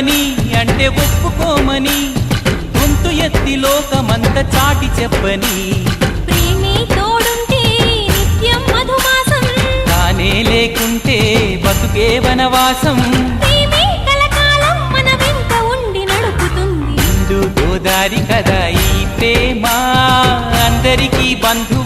బ్రతుకని అంటే ఒప్పుకోమని గొంతు ఎత్తి లోకమంత చాటి చెప్పని ప్రేమే తోడుంటే నిత్యం మధుమాసం తానే లేకుంటే బతుకే వనవాసం ప్రేమే కలకాలం మన వెంట ఉండి నడుపుతుంది నిండు గోదారి కదా ఈ ప్రేమ అందరికీ బంధు